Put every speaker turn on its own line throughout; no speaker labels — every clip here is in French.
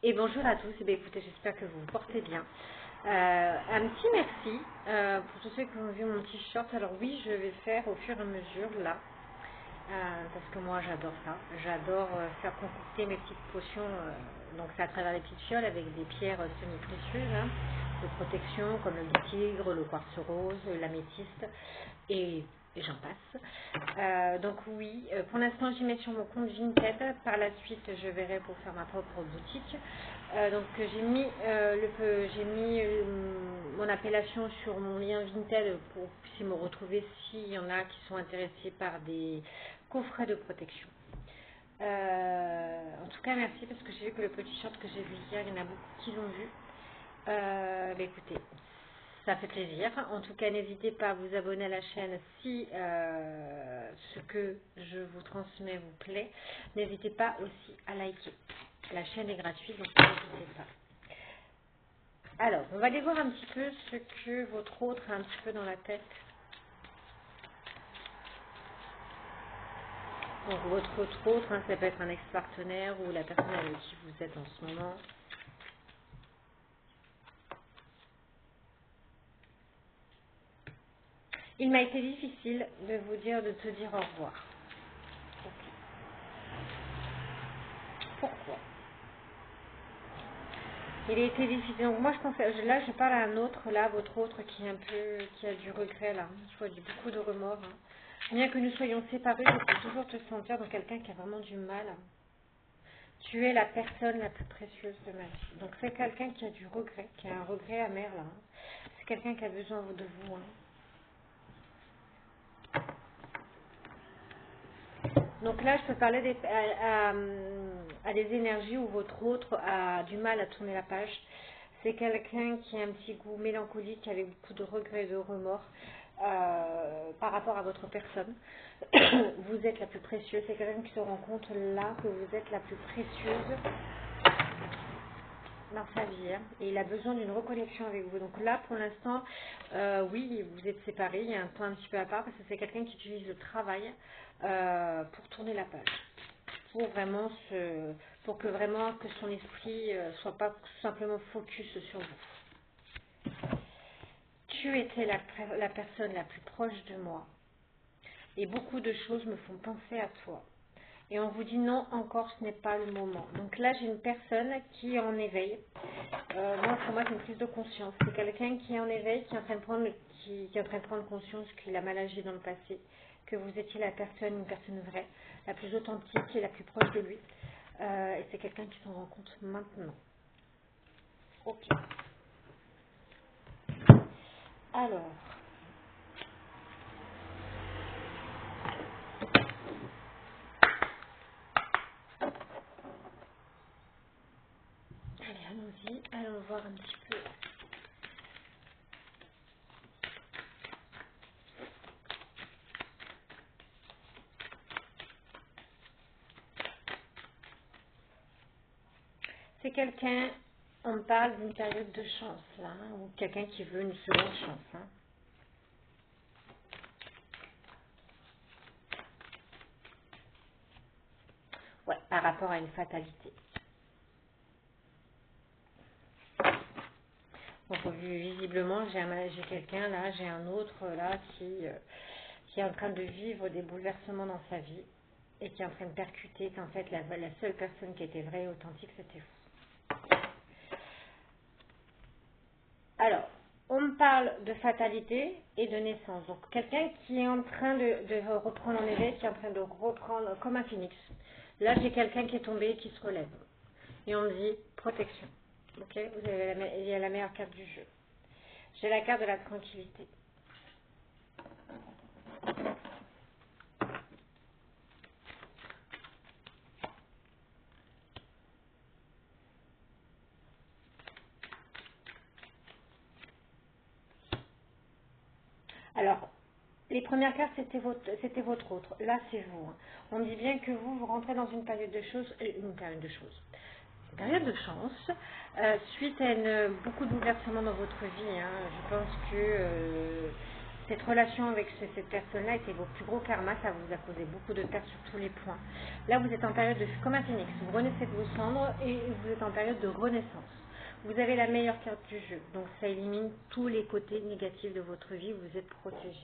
Et bonjour à tous, écoutez, j'espère que vous vous portez bien. Un petit merci pour tous ceux qui ont vu mon petit short. Alors oui, je vais faire au fur et à mesure là, parce que moi j'adore ça. J'adore faire concocter mes petites potions, donc c'est à travers les petites fioles avec des pierres semi-précieuses de protection comme le tigre, le quartz rose, l'améthyste et j'en passe. Donc oui, pour l'instant j'y mets sur mon compte Vinted. Par la suite je verrai pour faire ma propre boutique. Donc j'ai mis, mon appellation sur mon lien Vinted pour que vous puissiez me retrouver s'il y en a qui sont intéressés par des coffrets de protection. En tout cas merci parce que j'ai vu que le petit short que j'ai vu hier, il y en a beaucoup qui l'ont vu. Écoutez, ça fait plaisir. En tout cas, n'hésitez pas à vous abonner à la chaîne si ce que je vous transmets vous plaît. N'hésitez pas aussi à liker. La chaîne est gratuite, donc n'hésitez pas. Alors, on va aller voir un petit peu ce que votre autre a un petit peu dans la tête. Donc, votre autre, ça peut être un ex-partenaire ou la personne avec qui vous êtes en ce moment. Il m'a été difficile de vous dire, de te dire au revoir. Okay. Pourquoi? Il a été difficile. Donc moi je pense, là je parle à un autre, là, votre autre qui est qui a du regret là. Je vois beaucoup de remords. Bien que nous soyons séparés, je peux toujours te sentir dans quelqu'un qui a vraiment du mal. Tu es la personne la plus précieuse de ma vie. Donc c'est quelqu'un qui a du regret, qui a un regret amer là. C'est quelqu'un qui a besoin de vous. Donc là, je peux parler à des énergies où votre autre a du mal à tourner la page. C'est quelqu'un qui a un petit goût mélancolique avec beaucoup de regrets et de remords par rapport à votre personne. Vous êtes la plus précieuse. C'est quelqu'un qui se rend compte là que vous êtes la plus précieuse dans sa vie. Et il a besoin d'une reconnexion avec vous. Donc là, pour l'instant, oui, vous êtes séparés. Il y a un point un petit peu à part parce que c'est quelqu'un qui utilise le travail pour tourner la page. Pour que vraiment que son esprit soit pas tout simplement focus sur vous. Tu étais la personne la plus proche de moi et beaucoup de choses me font penser à toi. Et on vous dit non, encore ce n'est pas le moment. Donc là, j'ai une personne qui est en éveil. Pour moi, c'est une prise de conscience. C'est quelqu'un qui est en éveil, qui est en train de prendre conscience qu'il a mal agi dans le passé, que vous étiez une personne vraie, la plus authentique et la plus proche de lui. Et c'est quelqu'un qui s'en rend compte maintenant. Ok. Alors. Allez, allons-y. Allons voir un petit peu. C'est quelqu'un, on parle d'une période de chance, là, ou quelqu'un qui veut une seconde chance. Ouais, par rapport à une fatalité. Donc, visiblement, j'ai quelqu'un là, j'ai un autre là qui est en train de vivre des bouleversements dans sa vie et qui est en train de percuter qu'en fait, la seule personne qui était vraie et authentique, c'était vous. Alors, on me parle de fatalité et de naissance. Donc, quelqu'un qui est en train de reprendre en éveil, qui est en train de reprendre comme un phénix. Là, j'ai quelqu'un qui est tombé et qui se relève. Et on me dit protection. Ok, il y a la meilleure carte du jeu. J'ai la carte de la tranquillité. Alors, les premières cartes, c'était votre autre. Là, c'est vous. On me dit bien que vous rentrez dans une période de choses, une période de chance, suite à beaucoup de bouleversements dans votre vie. Je pense que Cette relation avec cette personne-là était vos plus gros karmas, ça vous a causé beaucoup de pertes sur tous les points. Là, vous êtes en période de, comme un phénix, vous renaissez de vos cendres et vous êtes en période de renaissance. Vous avez la meilleure carte du jeu, donc ça élimine tous les côtés négatifs de votre vie, vous êtes protégé.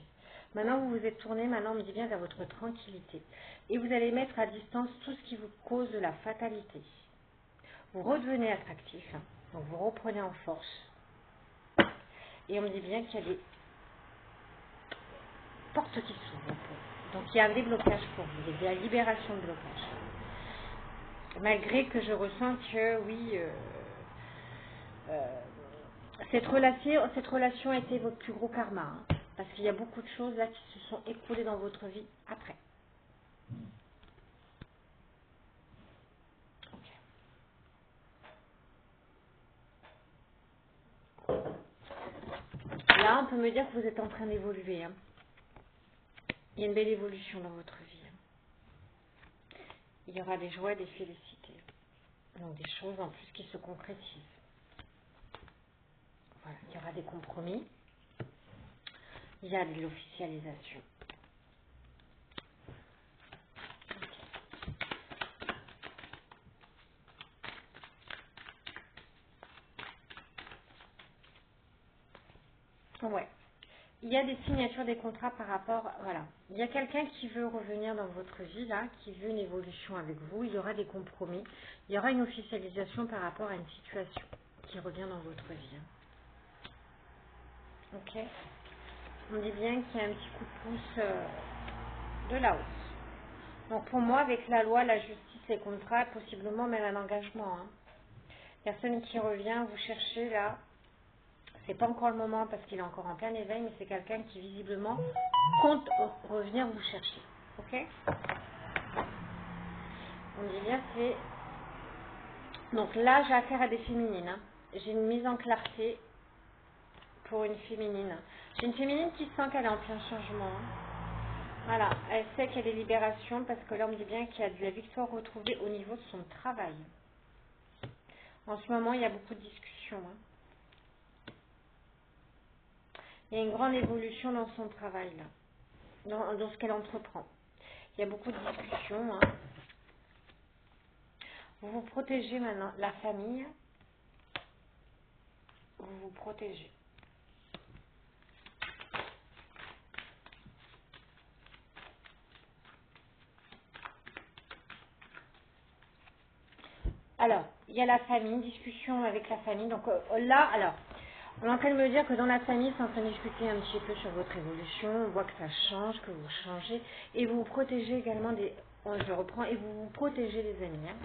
Maintenant, vous vous êtes tourné, maintenant on me dit bien vers votre tranquillité. Et vous allez mettre à distance tout ce qui vous cause de la fatalité. Vous redevenez attractif, hein, donc vous reprenez en force. Et on me dit bien qu'il y a des porte qui s'ouvre. Donc il y a un déblocage pour vous, il y a de la libération de blocage. Malgré que je ressens que oui, cette relation a été votre plus gros karma. Hein, parce qu'il y a beaucoup de choses là qui se sont écoulées dans votre vie après. Okay. Là, on peut me dire que vous êtes en train d'évoluer. Hein. Il y a une belle évolution dans votre vie. Il y aura des joies et des félicités. Donc des choses en plus qui se concrétisent. Voilà, il y aura des compromis. Il y a de l'officialisation. Ouais. Il y a des signatures des contrats par rapport, voilà. Il y a quelqu'un qui veut revenir dans votre vie, là, qui veut une évolution avec vous. Il y aura des compromis. Il y aura une officialisation par rapport à une situation qui revient dans votre vie. Ok. On dit bien qu'il y a un petit coup de pouce de la hausse. Donc pour moi, avec la loi, la justice, les contrats, possiblement même un engagement. Hein. Personne qui revient, vous cherchez là. C'est pas encore le moment parce qu'il est encore en plein éveil, mais c'est quelqu'un qui visiblement compte revenir vous chercher. Ok. On dit bien c'est. Donc là, j'ai affaire à des féminines. Hein. J'ai une mise en clarté pour une féminine. J'ai une féminine qui sent qu'elle est en plein changement. Voilà, elle sait qu'il y a des libérations parce que là, on me dit bien qu'il y a de la victoire retrouvée au niveau de son travail. En ce moment, il y a beaucoup de discussions. Hein. Il y a une grande évolution dans son travail, là, dans ce qu'elle entreprend. Il y a beaucoup de discussions. Hein. Vous vous protégez maintenant. La famille, vous vous protégez. Alors, il y a la famille, discussion avec la famille. Donc là, alors, on est en train de me dire que dans la famille, c'est en train de discuter un petit peu sur votre évolution. On voit que ça change, que vous changez. Et vous vous protégez également des... Je reprends. Et vous vous protégez des amis. Hein.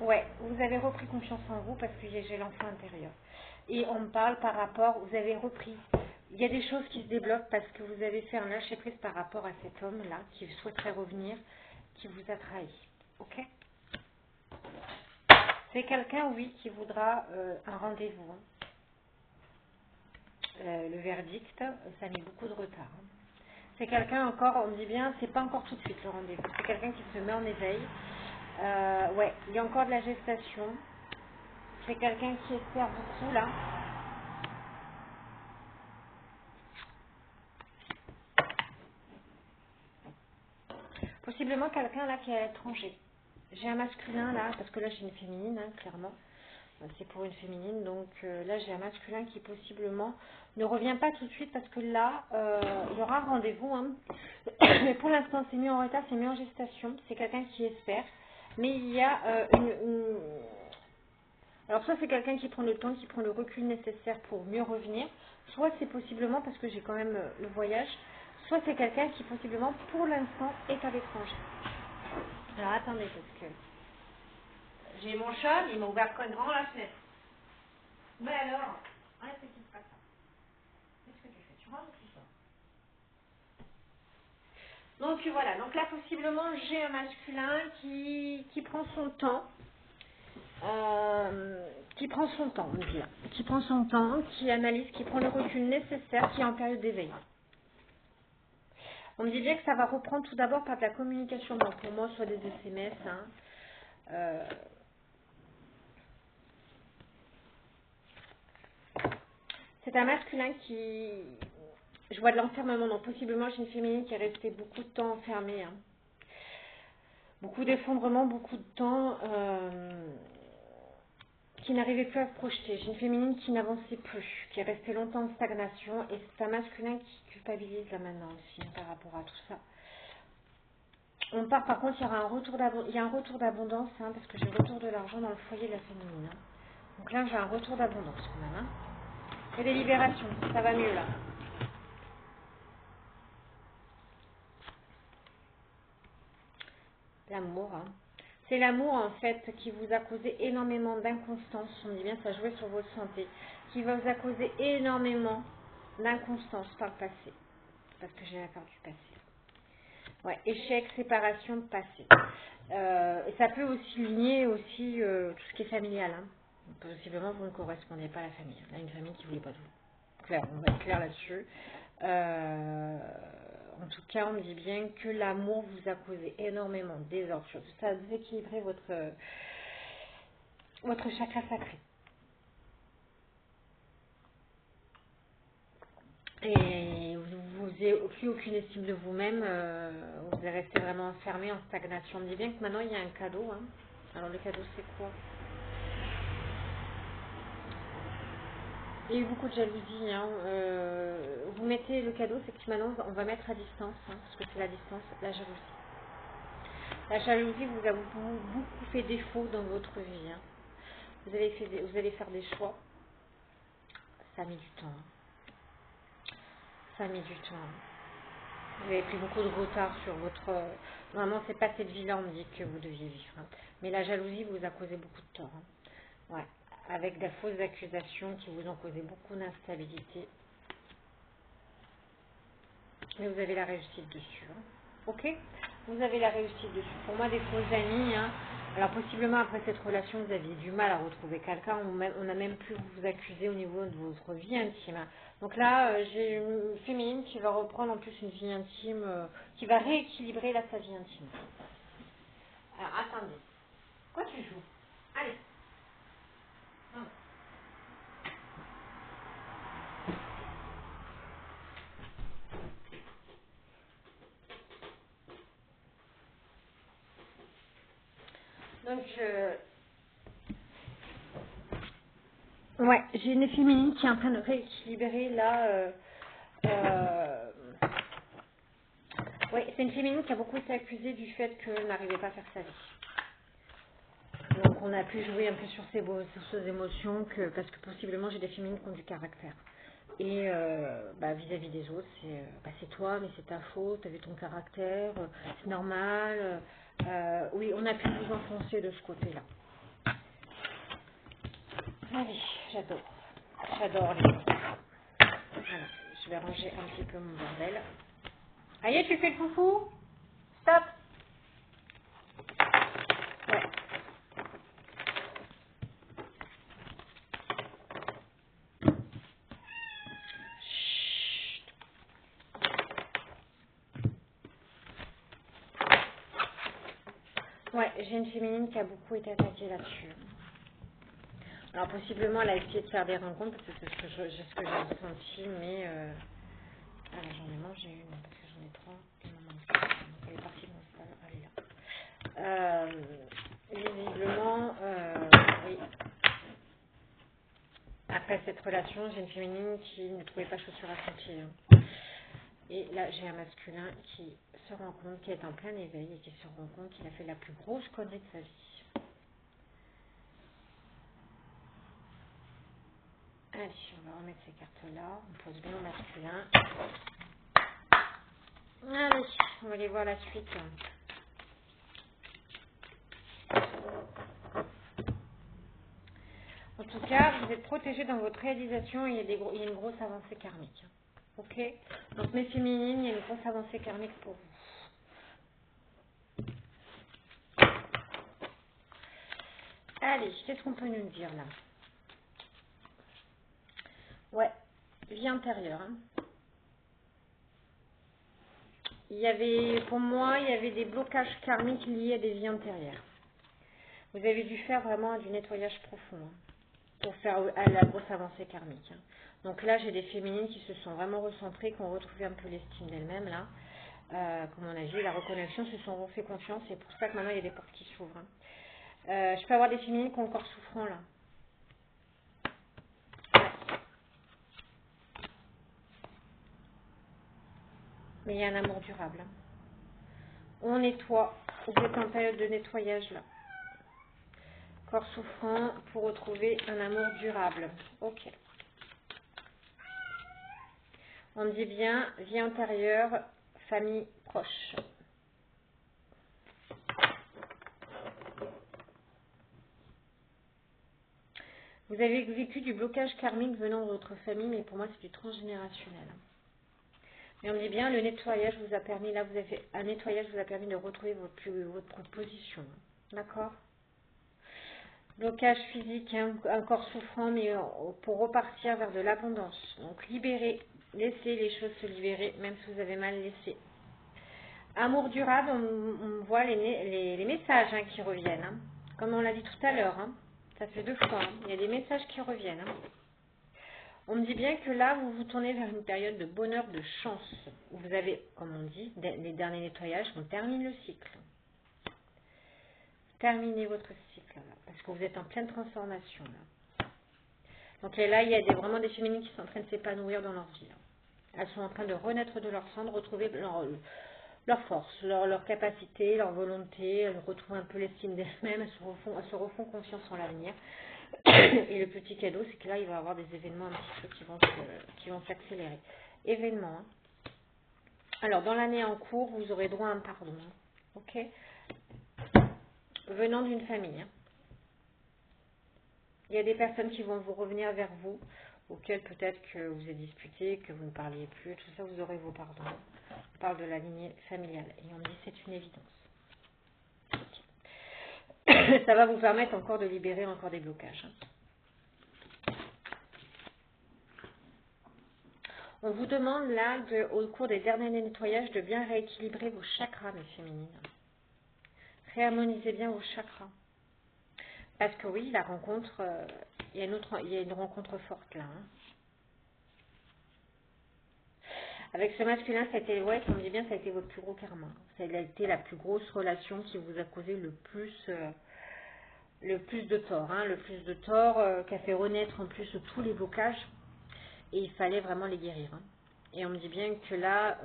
Ouais, vous avez repris confiance en vous parce que j'ai l'enfant intérieur. Et on me parle par rapport... Vous avez repris... Il y a des choses qui se débloquent parce que vous avez fait un lâcher-prise par rapport à cet homme-là qui souhaiterait revenir, qui vous a trahi. Ok ? C'est quelqu'un, oui, qui voudra un rendez-vous. Hein. Le verdict, ça a mis beaucoup de retard. Hein. C'est quelqu'un encore, on me dit bien, c'est pas encore tout de suite le rendez-vous. C'est quelqu'un qui se met en éveil. Ouais, il y a encore de la gestation. C'est quelqu'un qui espère beaucoup, là. Possiblement quelqu'un, là, qui est à l'étranger. J'ai un masculin, là, parce que là, j'ai une féminine, hein, clairement. C'est pour une féminine, donc là j'ai un masculin qui possiblement ne revient pas tout de suite parce que là il y aura un rendez-vous. Hein. Mais pour l'instant c'est mis en retard, c'est mis en gestation. C'est quelqu'un qui espère. Mais il y a Alors soit c'est quelqu'un qui prend le temps, qui prend le recul nécessaire pour mieux revenir. Soit c'est possiblement, parce que j'ai quand même le voyage, soit c'est quelqu'un qui possiblement pour l'instant est à l'étranger. Alors attendez parce que j'ai mon chat, il m'a ouvert grand la fenêtre. Mais alors, arrête ce qui se passe. Qu'est-ce que tu fais? Tu rentres ou tu sors? Donc voilà, donc là possiblement j'ai un masculin qui prend son temps. Qui prend son temps, on dit là. Qui prend son temps, qui analyse, qui prend le recul nécessaire, qui est en période d'éveil. On me dit bien que ça va reprendre tout d'abord par de la communication, donc pour moi soit des SMS, hein. C'est un masculin qui... Je vois de l'enfermement, donc possiblement j'ai une féminine qui est restée beaucoup de temps enfermée. Hein. Beaucoup d'effondrement, beaucoup de temps qui n'arrivait plus à se projeter. J'ai une féminine qui n'avançait plus, qui est restée longtemps en stagnation. Et c'est un masculin qui culpabilise là maintenant aussi par rapport à tout ça. On part, par contre, il y a un retour d'abondance, hein, parce que j'ai le retour de l'argent dans le foyer de la féminine. Hein. Donc là, j'ai un retour d'abondance quand même. Hein. Et des libérations, ça va mieux là. L'amour, hein. C'est l'amour en fait qui vous a causé énormément d'inconstance, on dit bien ça jouait sur votre santé, qui va vous a causé énormément d'inconstance par le passé, parce que j'ai la carte du passé. Ouais, échec, séparation, passé. Et ça peut aussi lier aussi tout ce qui est familial. Hein. Possiblement vous ne correspondez pas à la famille. Là, une famille qui ne voulait pas de vous. Claire, on va être clair là-dessus. En tout cas, on me dit bien que l'amour vous a causé énormément de désordre. Ça a déséquilibré votre chakra sacré. Et vous n'avez plus aucune estime de vous-même. Vous êtes resté vraiment enfermé en stagnation. On me dit bien que maintenant, il y a un cadeau. Hein. Alors, le cadeau, c'est quoi? Il y a eu beaucoup de jalousie. Hein. Vous mettez le cadeau, c'est que maintenant, on va mettre à distance, hein, parce que c'est la distance, la jalousie. La jalousie vous a beaucoup fait défaut dans votre vie. Hein. Vous allez faire des choix. Ça a mis du temps. Hein. Ça a mis du temps. Hein. Vous avez pris beaucoup de retard sur votre... Normalement, c'est pas cette vie-là, on me dit que vous deviez vivre. Hein. Mais la jalousie vous a causé beaucoup de tort. Hein. Ouais. Avec des fausses accusations qui vous ont causé beaucoup d'instabilité. Mais vous avez la réussite dessus. Hein. Ok? Vous avez la réussite dessus. Pour moi, des faux amis, hein. Alors possiblement après cette relation, vous aviez du mal à retrouver quelqu'un. On a même pu vous accuser au niveau de votre vie intime. Hein. Donc là, j'ai une féminine qui va reprendre en plus une vie intime, qui va rééquilibrer là sa vie intime. Alors attendez. Quoi tu joues? Allez. Non. Donc ouais, j'ai une féminine qui est en train de rééquilibrer là. Oui, c'est une féminine qui a beaucoup été accusée du fait qu'elle n'arrivait pas à faire sa vie. Donc on a pu jouer un peu sur sur ces émotions parce que possiblement j'ai des féminines qui ont du caractère. Et vis-à-vis des autres, c'est toi, mais c'est ta faute, tu avais ton caractère, c'est normal. Oui, on a pu vous enfoncer de ce côté-là. Allez, j'adore. J'adore les choses. Voilà, je vais ranger un petit peu mon bordel. Allez, tu fais le foufou? Stop. Ouais. Ouais, j'ai une féminine qui a beaucoup été attaquée là-dessus. Alors possiblement elle a essayé de faire des rencontres, parce que c'est ce que j'ai ressenti, mais alors j'en ai mangé une, parce que j'en ai trois, il m'en manque une. Donc elle est partie dans ce salle, elle est là. Visiblement, oui. Après cette relation, j'ai une féminine qui ne trouvait pas chaussure à son pied. Hein. Et là, j'ai un masculin qui se rend compte qu'il est en plein éveil et qui se rend compte qu'il a fait la plus grosse connerie de sa vie. Allez, on va remettre ces cartes-là. On pose bien au masculin. Allez, on va aller voir la suite. En tout cas, vous êtes protégé dans votre réalisation et il y a une grosse avancée karmique. Ok? Donc, mes féminines, il y a une grosse avancée karmique pour vous. Allez, qu'est-ce qu'on peut nous dire là? Ouais, vie intérieure. Hein. Pour moi, il y avait des blocages karmiques liés à des vies antérieures. Vous avez dû faire vraiment du nettoyage profond hein, pour faire à la grosse avancée karmique. Hein. Donc là, j'ai des féminines qui se sont vraiment recentrées, qui ont retrouvé un peu l'estime d'elles-mêmes, là. Comme on a dit, la reconnexion, se sont refait confiance. C'est pour ça que maintenant, il y a des portes qui s'ouvrent. Hein. Je peux avoir des féminines qui ont encore souffrant, là. Mais il y a un amour durable. Hein. On nettoie. Vous êtes en période de nettoyage, là. Corps souffrant pour retrouver un amour durable. Ok. On dit bien, vie antérieure, famille proche. Vous avez vécu du blocage karmique venant de votre famille, mais pour moi c'est du transgénérationnel. Mais on dit bien, le nettoyage vous a permis, là vous avez fait un nettoyage vous a permis de retrouver votre position. D'accord? Blocage physique, hein, un corps souffrant, mais pour repartir vers de l'abondance. Donc libérez, laissez les choses se libérer, même si vous avez mal laissé. Amour durable, on voit les messages hein, qui reviennent. Hein. Comme on l'a dit tout à l'heure, hein. Ça fait 2 fois. Hein. Il y a des messages qui reviennent. Hein. On me dit bien que là, vous vous tournez vers une période de bonheur, de chance. Vous avez, comme on dit, les derniers nettoyages, on termine le cycle. Terminez votre cycle, là, parce que vous êtes en pleine transformation. Là. Donc là, il y a vraiment des féminines qui sont en train de s'épanouir dans leur vie. Là. Elles sont en train de renaître de leur sang, de retrouver leur force, leur capacité, leur volonté. Elles retrouvent un peu l'estime d'elles-mêmes, elles se refont confiance en l'avenir. Et le petit cadeau, c'est que là, il va y avoir des événements un petit peu qui vont s'accélérer. Événements. Hein. Alors, dans l'année en cours, vous aurez droit à un pardon. Hein. Ok? Venant d'une famille. Hein. Il y a des personnes qui vont vous revenir vers vous, auxquelles peut-être que vous êtes disputé, que vous ne parliez plus. Tout ça, vous aurez vos pardons. On parle de la lignée familiale. Et on dit c'est une évidence. Okay. Ça va vous permettre encore de libérer encore des blocages. Hein. On vous demande là, au cours des derniers nettoyages, de bien rééquilibrer vos chakras, mes féminines. Réharmonisez bien vos chakras. Parce que oui, la rencontre, il y a une rencontre forte là. Hein. Avec ce masculin, ça a été, ouais, comme on dit bien, ça a été votre plus gros karma. Ça a été la plus grosse relation qui vous a causé le plus de tort. Hein, le plus de tort, qui a fait renaître en plus tous les blocages. Et il fallait vraiment les guérir. Hein. Et on me dit bien que là,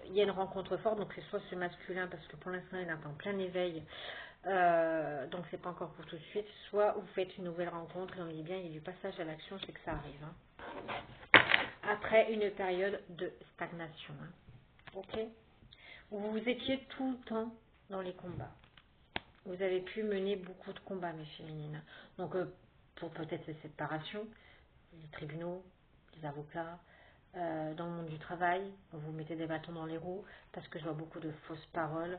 il y a une rencontre forte. Donc c'est soit ce masculin, parce que pour l'instant, il est en plein éveil. Donc c'est pas encore pour tout de suite. Soit vous faites une nouvelle rencontre et on me dit bien, il y a du passage à l'action, c'est que ça arrive. Hein. Après une période de stagnation. Hein. Ok? Où vous étiez tout le temps dans les combats. Vous avez pu mener beaucoup de combats, mes féminines. Donc, pour peut-être les séparations, les tribunaux, les avocats, dans le monde du travail, vous mettez des bâtons dans les roues, parce que je vois beaucoup de fausses paroles,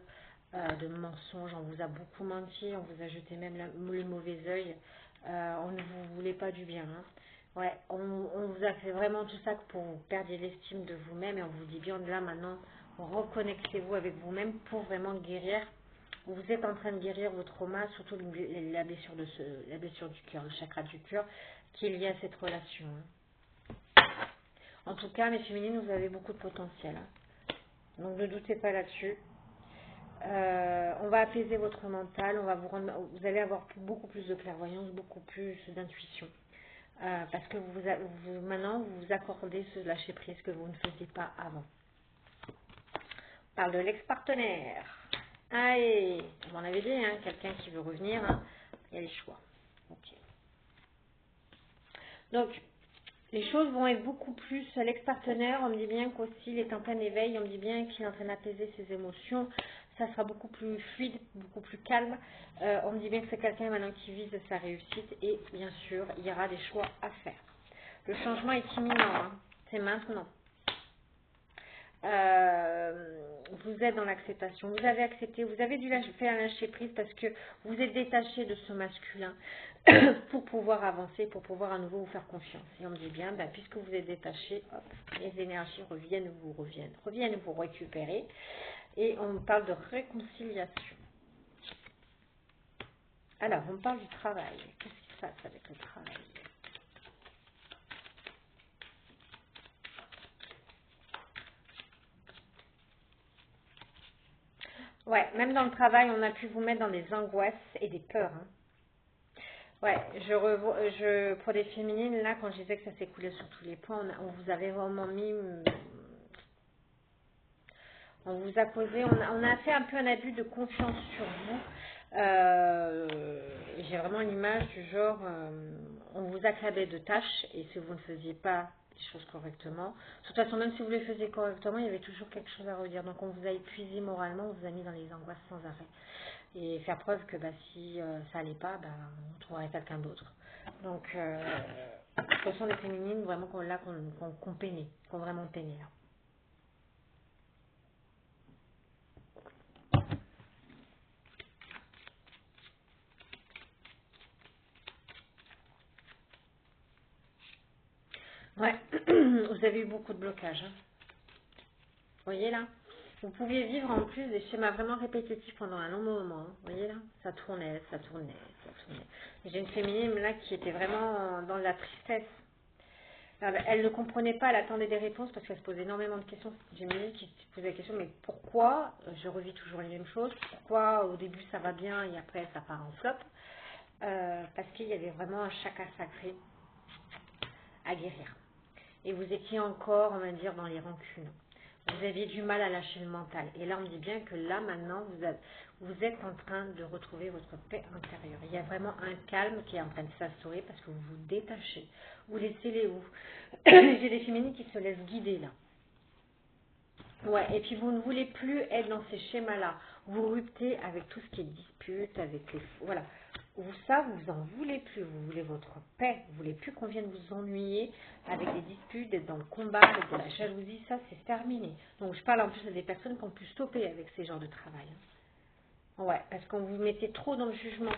de mensonges, on vous a beaucoup menti, on vous a jeté même les mauvais yeux, on ne vous voulait pas du bien. Hein. Ouais, on vous a fait vraiment tout ça pour que vous perdiez l'estime de vous-même, et on vous dit bien de là maintenant, reconnectez-vous avec vous-même pour vraiment guérir. Vous êtes en train de guérir vos traumas, surtout la blessure, la blessure du cœur, le chakra du cœur, qui est lié à cette relation. Hein. En tout cas, mes féminines, vous avez beaucoup de potentiel. Hein. Donc ne doutez pas là-dessus. On va apaiser votre mental, vous allez avoir beaucoup plus de clairvoyance, beaucoup plus d'intuition. Parce que maintenant, vous vous accordez ce lâcher-prise que vous ne faisiez pas avant. On parle de l'ex-partenaire. Allez, on en avait dit, hein, quelqu'un qui veut revenir, hein, il y a les choix. Okay. Donc, les choses vont être beaucoup plus... L'ex-partenaire, on me dit bien qu'aussi, il est en plein éveil, on me dit bien qu'il est en train d'apaiser ses émotions. Ça sera beaucoup plus fluide, beaucoup plus calme. On me dit bien que c'est quelqu'un maintenant qui vise sa réussite. Et bien sûr, il y aura des choix à faire. Le changement est imminent, hein, c'est maintenant. Vous êtes dans l'acceptation, vous avez accepté, vous avez dû faire un lâcher prise parce que vous êtes détaché de ce masculin pour pouvoir avancer, pour pouvoir à nouveau vous faire confiance. Et on me dit bien, ben, puisque vous êtes détaché, hop, les énergies reviennent vous récupérer. Et on parle de réconciliation. Alors, on parle du travail. Qu'est-ce qui se passe avec le travail? Ouais, même dans le travail, on a pu vous mettre dans des angoisses et des peurs. Hein. Ouais, pour des féminines, là, quand je disais que ça s'écoulait sur tous les points, on vous avait vraiment mis... On vous a causé, on a fait un peu un abus de confiance sur vous. J'ai vraiment l'image du genre, on vous accablait de tâches et si vous ne faisiez pas les choses correctement, de toute façon, même si vous les faisiez correctement, il y avait toujours quelque chose à redire. Donc on vous a épuisé moralement, on vous a mis dans les angoisses sans arrêt. Et faire preuve que si ça allait pas, on trouverait quelqu'un d'autre. Donc, ce sont des féminines vraiment qu'on peinait, qu'on vraiment peinait là. Ouais, vous avez eu beaucoup de blocages. Hein. Vous voyez là? Vous pouviez vivre en plus des schémas vraiment répétitifs pendant un long moment. Hein. Vous voyez là? Ça tournait, ça tournait, ça tournait. J'ai une féminine là qui était vraiment dans la tristesse. Elle ne comprenait pas, elle attendait des réponses parce qu'elle se posait énormément de questions. J'ai une amie qui se posait la question, mais pourquoi je revis toujours les mêmes choses? Pourquoi au début ça va bien et après ça part en flop? Parce qu'il y avait vraiment un chakra sacré à guérir. Et vous étiez encore, on va dire, dans les rancunes. Vous aviez du mal à lâcher le mental. Et là, on dit bien que là, maintenant, vous êtes en train de retrouver votre paix intérieure. Il y a vraiment un calme qui est en train de s'instaurer parce que vous vous détachez. Vous laissez les où. J'ai des féminines qui se laissent guider là. Ouais, et puis vous ne voulez plus être dans ces schémas-là. Vous ruptez avec tout ce qui est dispute, avec les... Voilà. Vous en voulez plus. Vous voulez votre paix. Vous voulez plus qu'on vienne vous ennuyer avec des disputes, d'être dans le combat, avec de la jalousie. Ça, c'est terminé. Donc, je parle en plus des personnes qui ont pu stopper avec ces genres de travail. Hein. Ouais, parce qu'on vous mettait trop dans le jugement.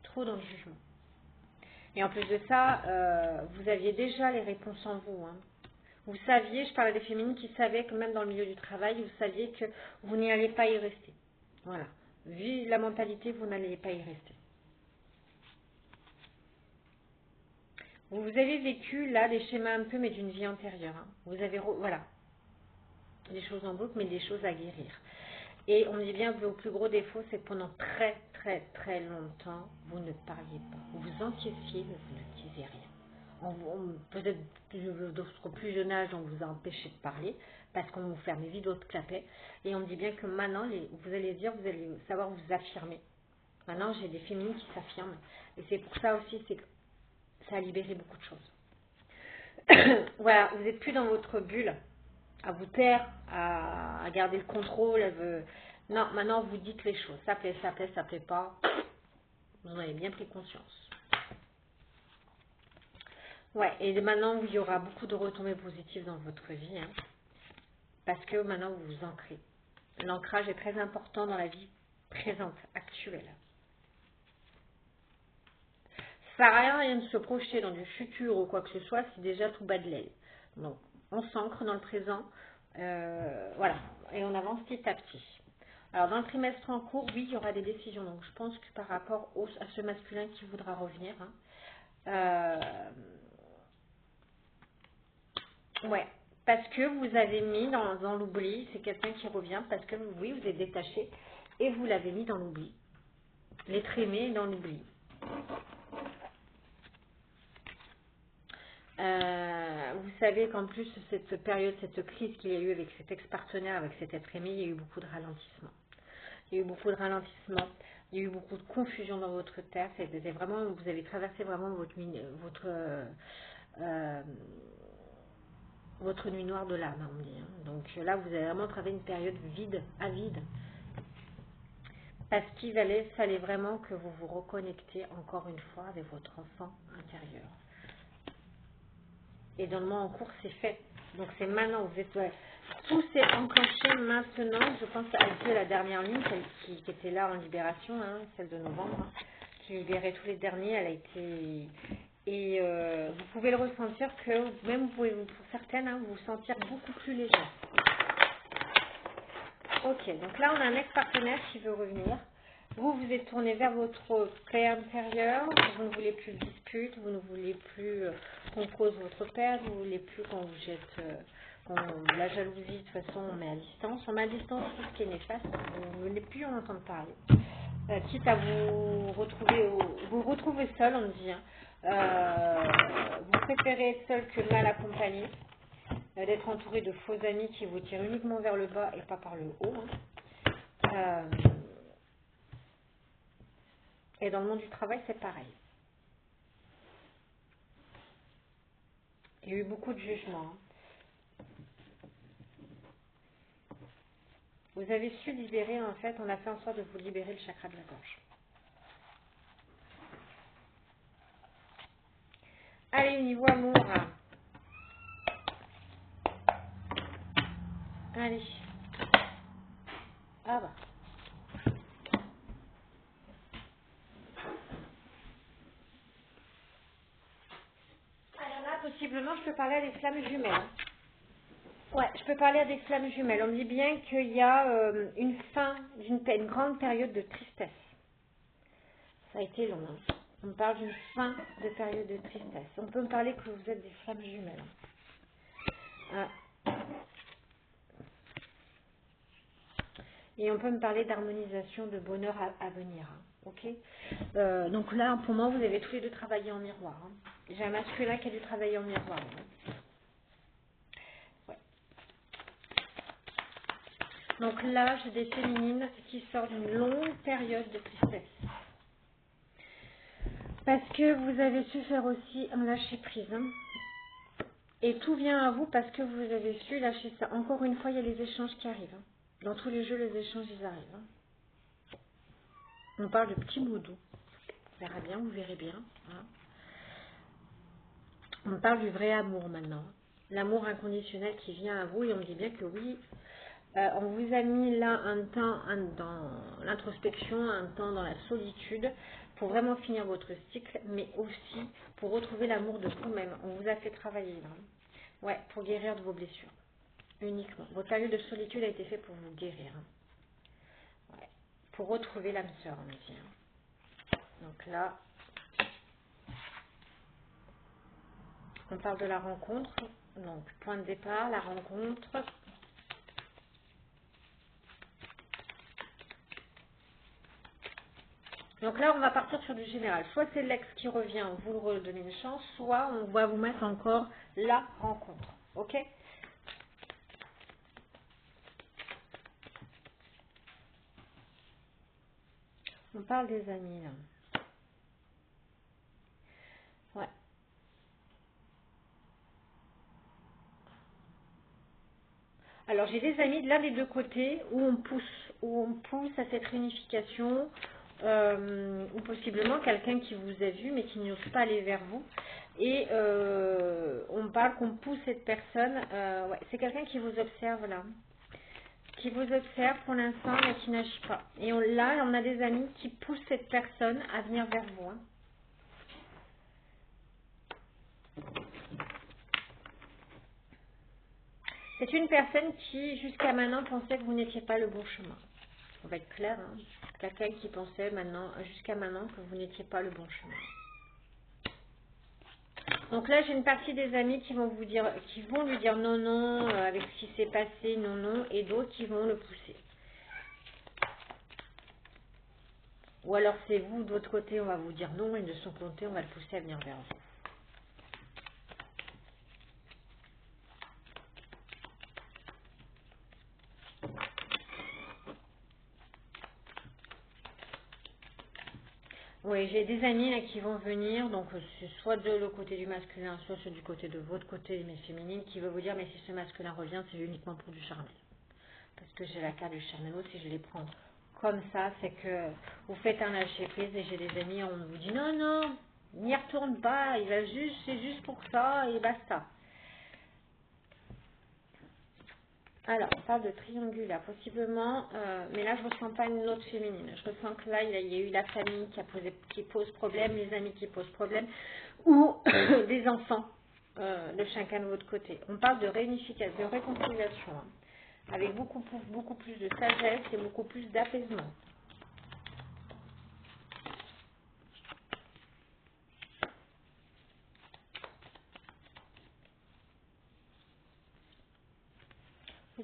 Trop dans le jugement. Et en plus de ça, vous aviez déjà les réponses en vous. Hein. Vous saviez, je parlais des féminines qui savaient que même dans le milieu du travail, vous saviez que vous n'y alliez pas y rester. Voilà. Vu la mentalité, vous n'alliez pas y rester. Vous avez vécu là des schémas un peu, mais d'une vie antérieure. Hein. Vous avez, voilà, des choses en boucle, mais des choses à guérir. Et on dit bien que vos plus gros défauts, c'est que pendant très très très longtemps, vous ne parliez pas. Vous vous enquêtiez, mais vous ne disiez rien. Peut-être d'autres plus jeune âge, on vous a empêché de parler parce qu'on vous fermait vite votre clapet. Et on dit bien que maintenant, vous allez dire, vous allez savoir vous affirmer. Maintenant, j'ai des féminines qui s'affirment. Et c'est pour ça aussi, c'est que ça a libéré beaucoup de choses. Voilà, vous n'êtes plus dans votre bulle, à vous taire, à garder le contrôle. Non, maintenant, vous dites les choses. Ça plaît, ça plaît, ça plaît pas. Vous en avez bien pris conscience. Ouais, et maintenant, il y aura beaucoup de retombées positives dans votre vie. Hein, parce que maintenant, vous vous ancrez. L'ancrage est très important dans la vie présente, actuelle. Ça sert à rien de se projeter dans du futur ou quoi que ce soit si déjà tout bat de l'aile. Donc, on s'ancre dans le présent. Voilà. Et on avance petit à petit. Alors, dans le trimestre en cours, oui, il y aura des décisions. Donc, je pense que par rapport à ce masculin qui voudra revenir, hein, ouais. Parce que vous avez mis dans l'oubli, c'est quelqu'un qui revient parce que oui, vous êtes détaché et vous l'avez mis dans l'oubli. L'être aimé dans l'oubli. Vous savez qu'en plus, cette période, cette crise qu'il y a eu avec cet ex-partenaire, avec cet être aimé, il y a eu beaucoup de ralentissement. Il y a eu beaucoup de ralentissement. Il y a eu beaucoup de confusion dans votre terre. C'était vraiment, vous avez traversé vraiment votre nuit noire de l'âme, on dit. Hein. Donc là, vous avez vraiment traversé une période vide, avide. Parce qu'il fallait vraiment que vous vous reconnectiez encore une fois avec votre enfant intérieur. Et dans le mois en cours, c'est fait. Donc c'est maintenant, vous êtes... Ouais. Tout s'est enclenché maintenant. Je pense à la dernière ligne, celle qui était là en libération, hein, celle de novembre, hein, qui libérait tous les derniers. Elle a été... Et vous pouvez le ressentir que, même vous pouvez, pour certaines, hein, vous sentir beaucoup plus légère. Ok, donc là on a un ex-partenaire qui veut revenir. Vous vous êtes tourné vers votre paix intérieur, vous ne voulez plus de dispute, vous ne voulez plus qu'on cause votre perte, vous ne voulez plus qu'on vous jette La jalousie, de toute façon, on met à distance. On met à distance tout ce qui est néfaste. Vous ne voulez plus en entendre parler. Quitte à vous retrouver, vous retrouvez seul, on me dit. Hein. Vous préférez être seul que mal accompagné. D'être entouré de faux amis qui vous tirent uniquement vers le bas et pas par le haut. Hein. Et dans le monde du travail, c'est pareil. Il y a eu beaucoup de jugements. Hein. Vous avez su libérer, en fait, on a fait en sorte de vous libérer le chakra de la gorge. Allez, au niveau amour. Allez. Ah bah. Alors là, possiblement, je peux parler à des flammes jumelles. Ouais, je peux parler à des flammes jumelles. On me dit bien qu'il y a une fin d'une grande période de tristesse. Ça a été long. Hein. On me parle d'une fin de période de tristesse. On peut me parler que vous êtes des flammes jumelles. Ah. Et on peut me parler d'harmonisation, de bonheur à venir. Hein. Ok. Donc là, pour moi, vous avez tous les deux travaillé en miroir. Hein. J'ai un masculin qui a dû travailler en miroir. Hein. Ouais. Donc là, j'ai des féminines qui sortent d'une longue période de tristesse. Parce que vous avez su faire aussi un lâcher prise. Hein. Et tout vient à vous parce que vous avez su lâcher ça. Encore une fois, il y a les échanges qui arrivent. Hein. Dans tous les jeux, les échanges, ils arrivent. Hein. On parle de petits mots doux. On verra bien, vous verrez bien. Hein. On parle du vrai amour maintenant. L'amour inconditionnel qui vient à vous. Et on me dit bien que oui, on vous a mis là un temps dans l'introspection, un temps dans la solitude pour vraiment finir votre cycle, mais aussi pour retrouver l'amour de vous-même. On vous a fait travailler là. Ouais, pour guérir de vos blessures. Uniquement. Votre période de solitude a été faite pour vous guérir. Ouais. Pour retrouver l'âme sœur, on me dit. Donc là, on parle de la rencontre. Donc, point de départ, la rencontre. Donc là, on va partir sur du général. Soit c'est l'ex qui revient, vous le redonnez une chance, soit on va vous mettre encore la rencontre. Ok? On parle des amis, là. Ouais. Alors, j'ai des amis de l'un des deux côtés où on pousse à cette réunification, ou possiblement quelqu'un qui vous a vu mais qui n'ose pas aller vers vous. Et on parle qu'on pousse cette personne, ouais, c'est quelqu'un qui vous observe là, qui vous observe pour l'instant mais qui n'agit pas. Et là, on a des amis qui poussent cette personne à venir vers vous. Hein. C'est une personne qui, jusqu'à maintenant, pensait que vous n'étiez pas le bon chemin. On va être clair, hein. Quelqu'un qui pensait jusqu'à maintenant que vous n'étiez pas le bon chemin. Donc là, j'ai une partie des amis qui vont lui dire non, non, avec ce qui s'est passé, non, non, et d'autres qui vont le pousser. Ou alors c'est vous, de votre côté, on va vous dire non, et de son côté, on va le pousser à venir vers vous. Oui, j'ai des amis là qui vont venir, donc c'est soit de le côté du masculin, soit du côté de votre côté, mais féminine, qui veut vous dire, mais si ce masculin revient, c'est uniquement pour du charnel. Parce que j'ai la carte du charnel, si je les prends comme ça, c'est que vous faites un lâcher prise, et j'ai des amis, on vous dit non, non, n'y retourne pas, c'est juste pour ça, et basta. Alors, on parle de triangulaire, possiblement, mais là, je ne ressens pas une note féminine. Je ressens que là, il y a eu la famille qui pose problème, les amis qui posent problème, ou des enfants de chacun de votre côté. On parle de réunification, de réconciliation, hein, avec beaucoup plus de sagesse et beaucoup plus d'apaisement.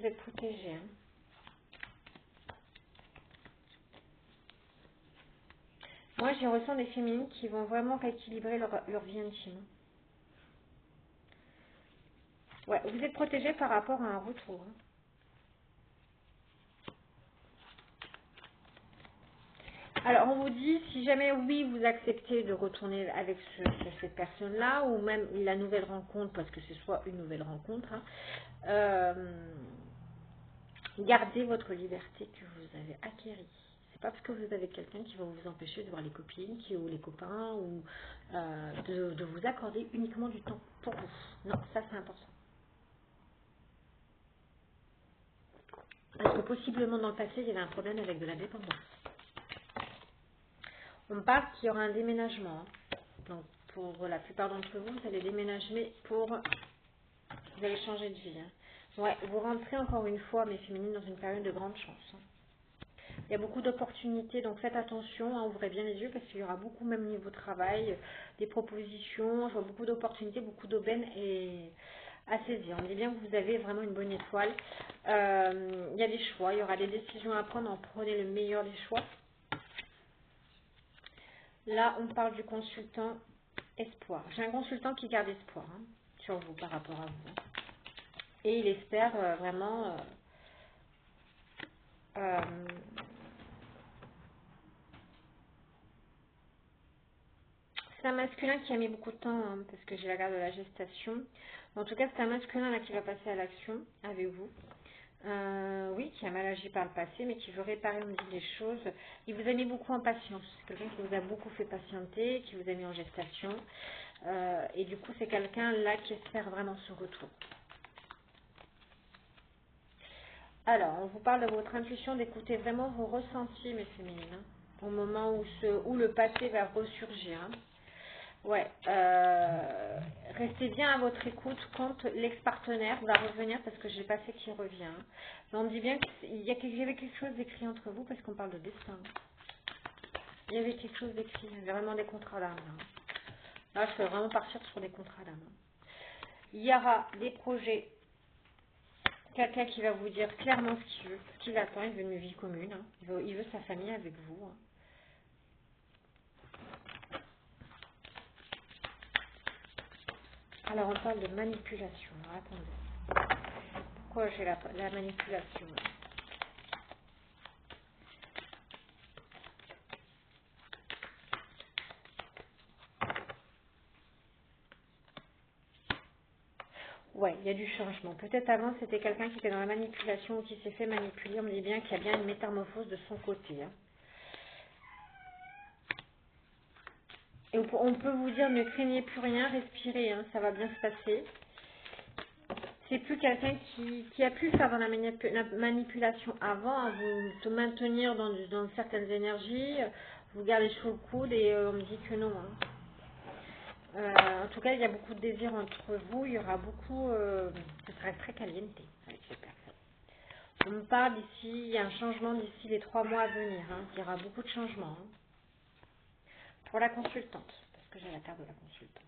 vous êtes protégé. Hein. Moi, j'y ressens des féminines qui vont vraiment rééquilibrer leur vie intime. Ouais, vous êtes protégé par rapport à un retour. Hein. Alors, on vous dit, si jamais oui, vous acceptez de retourner avec cette personne-là, ou même la nouvelle rencontre, parce que c'est soit une nouvelle rencontre, hein, gardez votre liberté que vous avez acquérie. C'est pas parce que vous avez quelqu'un qui va vous empêcher de voir les copines ou les copains, ou de vous accorder uniquement du temps pour vous. Non, ça c'est important. Parce que possiblement dans le passé, il y avait un problème avec de la dépendance. On parle qu'il y aura un déménagement. Hein. Donc, pour la plupart d'entre vous, vous allez déménager vous allez changer de vie. Hein. Ouais, vous rentrez encore une fois, mes féminines, dans une période de grande chance. Hein. Il y a beaucoup d'opportunités, donc faites attention, hein, ouvrez bien les yeux parce qu'il y aura beaucoup, même niveau travail, des propositions, je vois beaucoup d'opportunités, beaucoup d'aubaines et à saisir. On dit bien que vous avez vraiment une bonne étoile. Il y a des choix, il y aura des décisions à prendre, en prenez le meilleur des choix. Là, on parle du consultant espoir. J'ai un consultant qui garde espoir hein, sur vous par rapport à vous. Et il espère vraiment... c'est un masculin qui a mis beaucoup de temps, hein, parce que j'ai la garde de la gestation. En tout cas, c'est un masculin là qui va passer à l'action avec vous. Oui, qui a mal agi par le passé, mais qui veut réparer, on dit, les choses. Il vous a mis beaucoup en patience. C'est quelqu'un qui vous a beaucoup fait patienter, qui vous a mis en gestation. Et du coup, c'est quelqu'un là qui espère vraiment ce retour. Alors, on vous parle de votre intuition, d'écouter vraiment vos ressentis, mes féminines, hein, au moment où le passé va ressurgir. Hein. Ouais, restez bien à votre écoute quand l'ex-partenaire va revenir, parce que j'ai passé qui revient. Hein. Mais on me dit bien qu'il y avait quelque chose d'écrit entre vous, parce qu'on parle de destin. Il y avait quelque chose d'écrit, il y avait vraiment des contrats d'âme. Là, je peux vraiment partir sur des contrats d'âme. Il y aura des projets. Quelqu'un qui va vous dire clairement ce qu'il veut, ce qu'il attend, il veut une vie commune, hein. Il veut sa famille avec vous. Hein. Alors on parle de manipulation, alors, attendez. Pourquoi j'ai la manipulation? Ouais, il y a du changement. Peut-être avant c'était quelqu'un qui était dans la manipulation ou qui s'est fait manipuler, on me dit bien qu'il y a bien une métamorphose de son côté. Hein. Et on peut vous dire, ne craignez plus rien, respirez, hein, ça va bien se passer. C'est plus quelqu'un qui a pu faire dans la manipulation avant, hein, vous te maintenir dans certaines énergies, vous gardez sous le coude et on me dit que non. Hein. En tout cas, il y a beaucoup de désir entre vous, il y aura beaucoup, ça sera très caliente avec ces personnes. On me parle d'ici, il y a un changement d'ici les 3 mois à venir, hein, il y aura beaucoup de changements. Hein. Pour la consultante, parce que j'ai la carte de la consultante.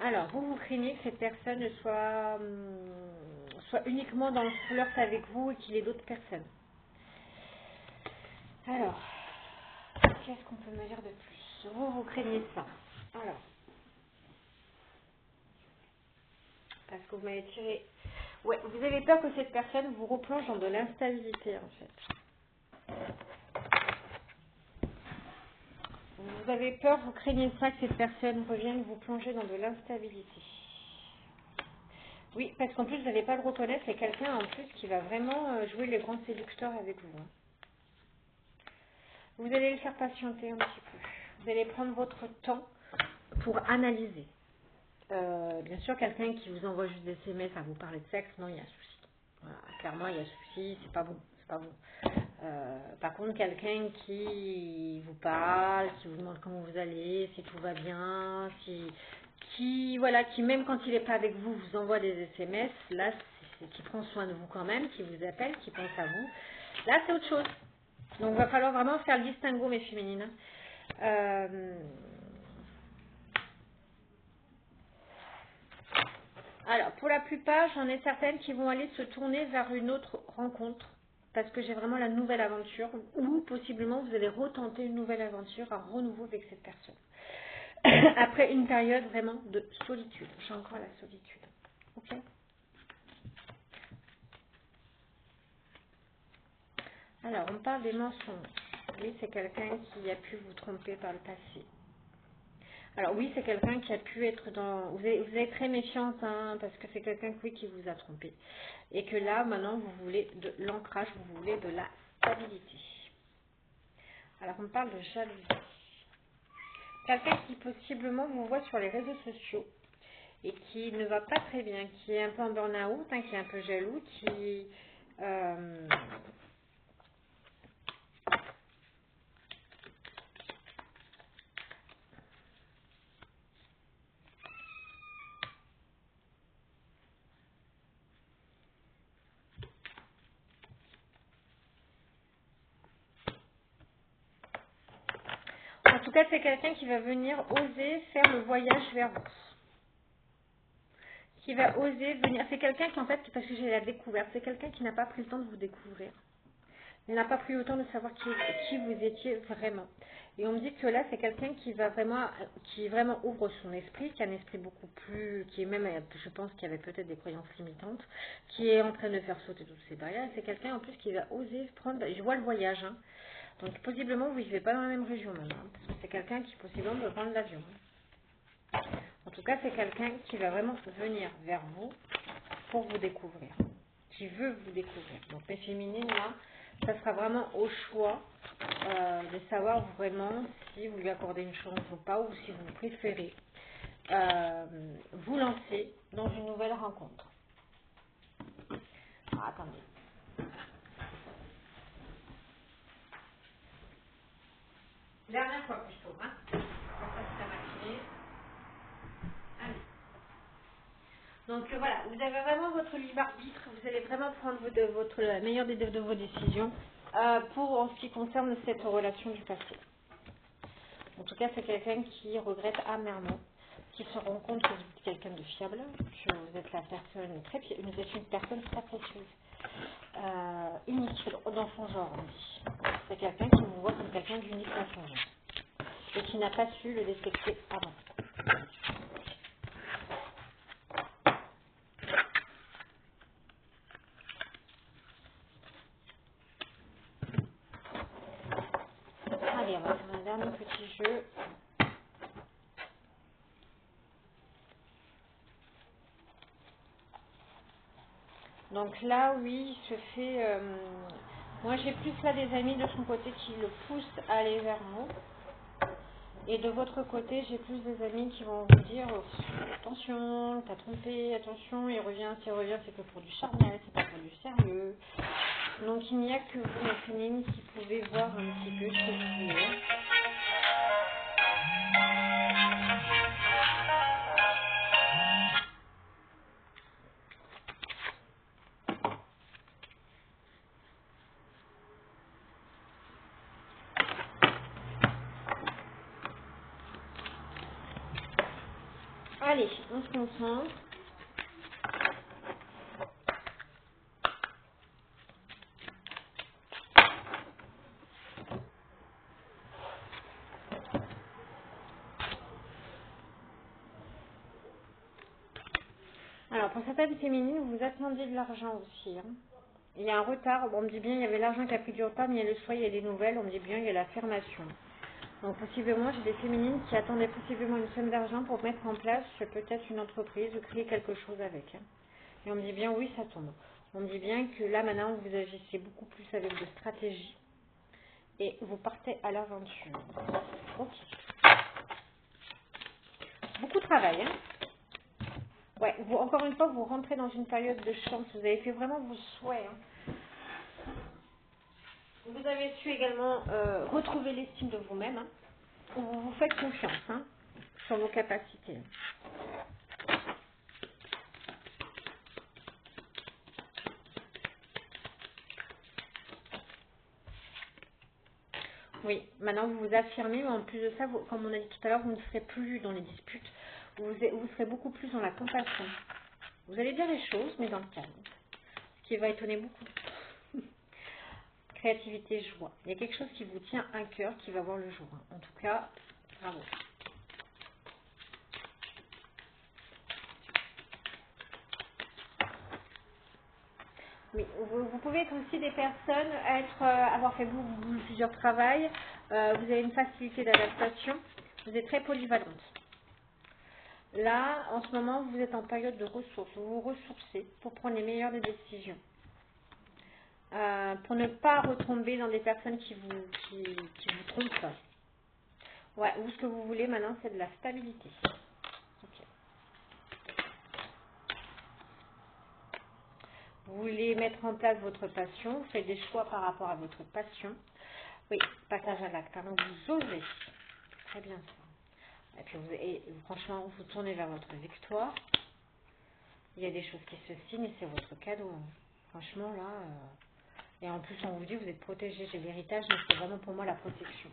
Alors, vous craignez que cette personne soit uniquement dans le flirt avec vous et qu'il ait d'autres personnes. Alors, qu'est-ce qu'on peut me dire de plus? Vous craignez ça. Alors, parce que vous m'avez tiré... Ouais, vous avez peur que cette personne vous replonge dans de l'instabilité, en fait. Vous avez peur, vous craignez ça, que cette personne revienne vous plonger dans de l'instabilité. Oui, parce qu'en plus, vous n'allez pas le reconnaître, c'est quelqu'un en plus qui va vraiment jouer les grands séducteurs avec vous. Vous allez le faire patienter un petit peu. Vous allez prendre votre temps pour analyser. Bien sûr, quelqu'un qui vous envoie juste des SMS à vous parler de sexe, non, il y a un souci. Voilà, clairement, il y a un souci, c'est pas bon. C'est pas bon. Par contre, quelqu'un qui vous parle, qui vous demande comment vous allez, si tout va bien, qui même quand il n'est pas avec vous, vous envoie des SMS, là, qui prend soin de vous quand même, qui vous appelle, qui pense à vous. Là, c'est autre chose. Donc, il va falloir vraiment faire le distinguo, mes féminines. Alors, pour la plupart, j'en ai certaines qui vont aller se tourner vers une autre rencontre. Parce que j'ai vraiment la nouvelle aventure. Ou possiblement, vous allez retenter une nouvelle aventure, un renouveau avec cette personne. Après une période vraiment de solitude. J'ai encore la solitude. Ok. Alors, on parle des mensonges. Oui, c'est quelqu'un qui a pu vous tromper par le passé. Alors oui, c'est quelqu'un qui a pu être dans... Vous êtes très méfiante, hein, parce que c'est quelqu'un oui, qui vous a trompé. Et que là, maintenant, vous voulez de l'ancrage, vous voulez de la stabilité. Alors, on parle de jalousie. Quelqu'un qui possiblement vous voit sur les réseaux sociaux et qui ne va pas très bien, qui est un peu en burn-out, hein, qui est un peu jaloux, qui... En tout cas, c'est quelqu'un qui va venir oser faire le voyage vers vous. Qui va oser venir. C'est quelqu'un qui, en fait, parce que j'ai la découverte, c'est quelqu'un qui n'a pas pris le temps de vous découvrir. Il n'a pas pris le temps de savoir qui vous étiez vraiment. Et on me dit que là, c'est quelqu'un qui vraiment ouvre son esprit, qui a un esprit beaucoup plus, qui est même, je pense, qui avait peut-être des croyances limitantes, qui est en train de faire sauter toutes ces barrières. C'est quelqu'un en plus qui va oser prendre, je vois le voyage, hein. Donc possiblement vous ne vivez pas dans la même région maintenant, parce que c'est quelqu'un qui possiblement veut prendre l'avion. En tout cas, c'est quelqu'un qui va vraiment venir vers vous pour vous découvrir, qui veut vous découvrir. Donc les féminines, là, ça sera vraiment au choix de savoir vraiment si vous lui accordez une chance ou pas, ou si vous préférez vous lancer dans une nouvelle rencontre. Ah, attendez. Dernière fois que je tourne, hein. Ça c'est la matinée. Allez. Donc voilà, vous avez vraiment votre libre arbitre, vous allez vraiment prendre la meilleure de vos décisions pour en ce qui concerne cette relation du passé. En tout cas, c'est quelqu'un qui regrette amèrement, qui se rend compte que vous êtes quelqu'un de fiable, que vous êtes vous êtes une personne très précieuse, unique dans son genre, on dit. C'est quelqu'un qui vous voit comme quelqu'un d'unique dans son genre et qui n'a pas su le détecter avant. Allez, on va faire un dernier petit jeu. Donc là, oui, il se fait... moi, j'ai plus là des amis de son côté qui le poussent à aller vers vous. Et de votre côté, j'ai plus des amis qui vont vous dire oh, attention, t'as trompé, attention, il revient, s'il revient, c'est que pour du charnel, c'est pas pour du sérieux. Donc il n'y a que vous, les féminines, qui pouvez voir un petit peu ce que vous voulez. Allez, on se concentre. Alors pour certaines féminines, vous attendiez de l'argent aussi. Hein. Il y a un retard, on me dit bien il y avait l'argent qui a pris du retard, mais il y a le choix, il y a des nouvelles, on me dit bien il y a l'affirmation. Donc possiblement, j'ai des féminines qui attendaient possiblement une somme d'argent pour mettre en place peut-être une entreprise ou créer quelque chose avec. Hein. Et on me dit bien oui, ça tombe. On me dit bien que là maintenant, vous agissez beaucoup plus avec de stratégie et vous partez à l'aventure. Ok. Beaucoup de travail. Hein. Ouais, encore une fois, vous rentrez dans une période de chance. Vous avez fait vraiment vos souhaits. Hein. Vous avez su également retrouver l'estime de vous-même. Hein. Vous vous faites confiance hein, sur vos capacités. Oui, maintenant vous vous affirmez, mais en plus de ça, comme on a dit tout à l'heure, vous ne serez plus dans les disputes. Vous serez beaucoup plus dans la compassion. Vous allez dire les choses, mais dans le calme. Ce qui va étonner beaucoup. Créativité, joie. Il y a quelque chose qui vous tient à cœur, qui va voir le jour. En tout cas, bravo. Oui, vous pouvez être aussi des personnes, avoir fait plusieurs travails. Vous avez une facilité d'adaptation. Vous êtes très polyvalente. Là, en ce moment, vous êtes en période de ressources. Vous vous ressourcez pour prendre les meilleures des décisions. Pour ne pas retomber dans des personnes qui vous trompent. Ouais, vous, ce que vous voulez maintenant, c'est de la stabilité. Ok. Vous voulez mettre en place votre passion. Vous faites des choix par rapport à votre passion. Oui, passage à l'acte. Donc, vous osez. Très bien ça. Et puis, franchement, vous tournez vers votre victoire. Il y a des choses qui se signent et c'est votre cadeau. Hein. Franchement, là... Et en plus, on vous dit, vous êtes protégé. J'ai l'héritage, mais c'est vraiment pour moi la protection.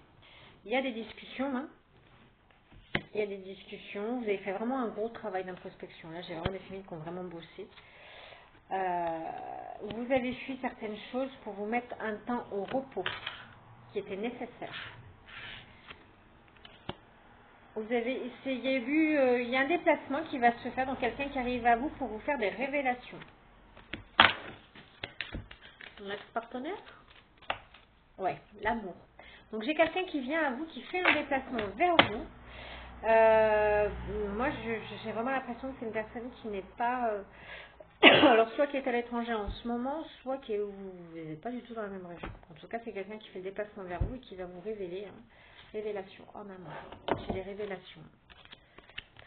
Il y a des discussions. Hein. Il y a des discussions. Vous avez fait vraiment un gros travail d'introspection. Là, j'ai vraiment des familles qui ont vraiment bossé. Vous avez fui certaines choses pour vous mettre un temps au repos qui était nécessaire. Vous avez essayé, il y a un déplacement qui va se faire, donc quelqu'un qui arrive à vous pour vous faire des révélations. Mon ex-partenaire? Ouais, l'amour. Donc j'ai quelqu'un qui vient à vous, qui fait un déplacement vers vous. Moi, j'ai vraiment l'impression que c'est une personne qui n'est pas... alors, soit qui est à l'étranger en ce moment, soit qui vous n'êtes pas du tout dans la même région. En tout cas, c'est quelqu'un qui fait le déplacement vers vous et qui va vous révéler. Hein. Révélation en amont. J'ai des révélations.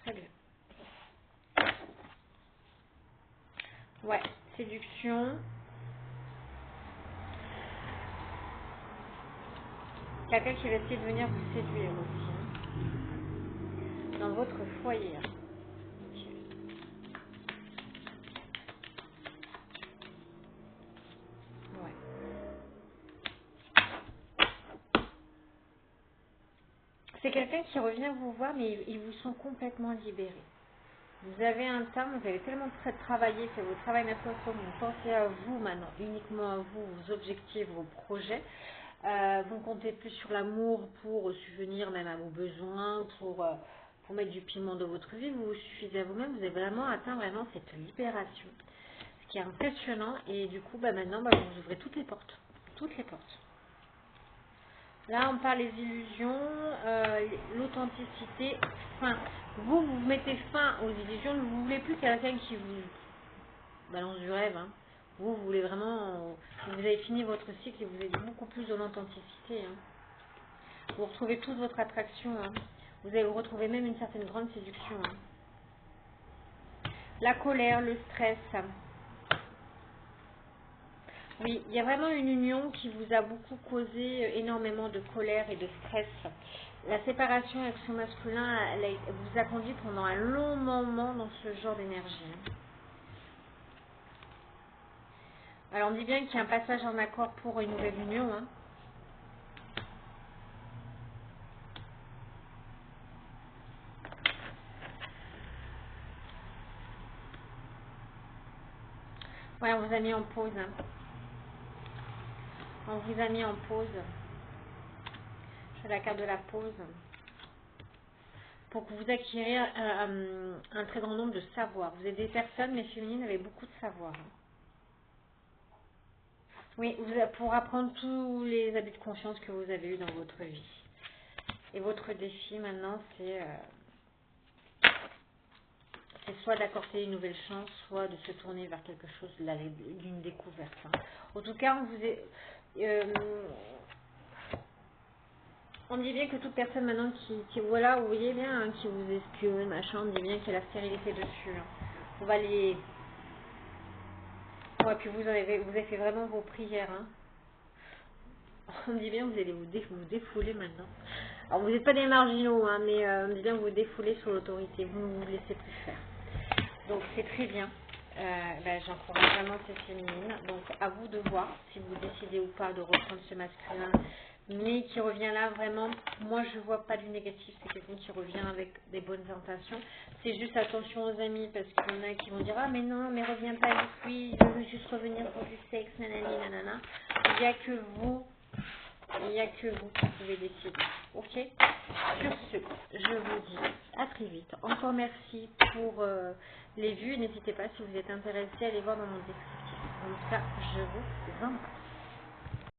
Très bien. Ouais, séduction. Quelqu'un qui va essayer de venir vous séduire aussi. Hein. Dans votre foyer. Hein. C'est quelqu'un qui revient vous voir, mais ils vous sont complètement libérés. Vous avez un temps, vous avez tellement travaillé, fait votre travail d'introspection, vous pensez à vous maintenant, uniquement à vous, vos objectifs, vos projets. Vous ne comptez plus sur l'amour pour subvenir même à vos besoins, pour mettre du piment dans votre vie. Vous vous suffisez à vous-même, vous avez vraiment atteint vraiment cette libération. Ce qui est impressionnant. Et du coup, maintenant, vous ouvrez toutes les portes. Toutes les portes. Là, on parle des illusions, l'authenticité. Enfin, vous mettez fin aux illusions. Vous ne voulez plus quelqu'un qui vous balance du rêve. Hein. Vous voulez vraiment... vous avez fini votre cycle et vous êtes beaucoup plus dans l'authenticité. Hein. Vous retrouvez toute votre attraction. Hein. Vous allez retrouver même une certaine grande séduction. Hein. La colère, le stress... Oui, il y a vraiment une union qui vous a beaucoup causé énormément de colère et de stress. La séparation avec son masculin, elle vous a conduit pendant un long moment dans ce genre d'énergie. Alors on dit bien qu'il y a un passage en accord pour une nouvelle union. Hein. Ouais, on vous a mis en pause. Hein. On vous a mis en pause. Je fais la carte de la pause. Pour que vous acquiriez un très grand nombre de savoirs. Vous êtes des personnes, mais féminines, avec beaucoup de savoir. Oui, pour apprendre tous les abus de confiance que vous avez eus dans votre vie. Et votre défi maintenant, c'est soit d'accorder une nouvelle chance, soit de se tourner vers quelque chose d'une découverte. Hein. En tout cas, on dit bien que toute personne maintenant voilà, vous voyez bien, hein, qui vous espionne, machin, on dit bien qu'il y a la stérilité dessus. Hein. On va les... Ouais, puis vous avez fait vraiment vos prières. Hein. On dit bien que vous allez vous défouler maintenant. Alors vous n'êtes pas des marginaux, hein, mais on dit bien que vous défoulez sur l'autorité. Vous ne vous laissez plus faire. Donc c'est très bien. J'encourage vraiment ces féminines. Donc à vous de voir si vous décidez ou pas de reprendre ce masculin, mais qui revient là vraiment. Moi je vois pas du négatif, c'est quelqu'un qui revient avec des bonnes intentions. C'est juste attention aux amis, parce qu'il y en a qui vont dire ah mais non, mais reviens pas vite, oui, je veux juste revenir pour du sexe, nanani, nanana. Il n'y a que vous. Il n'y a que vous qui pouvez décider. Ok. Sur ce, je vous dis à très vite. Encore merci pour les vues. N'hésitez pas, si vous êtes intéressé, à aller voir dans mon descriptif. En tout cas, je vous embrasse.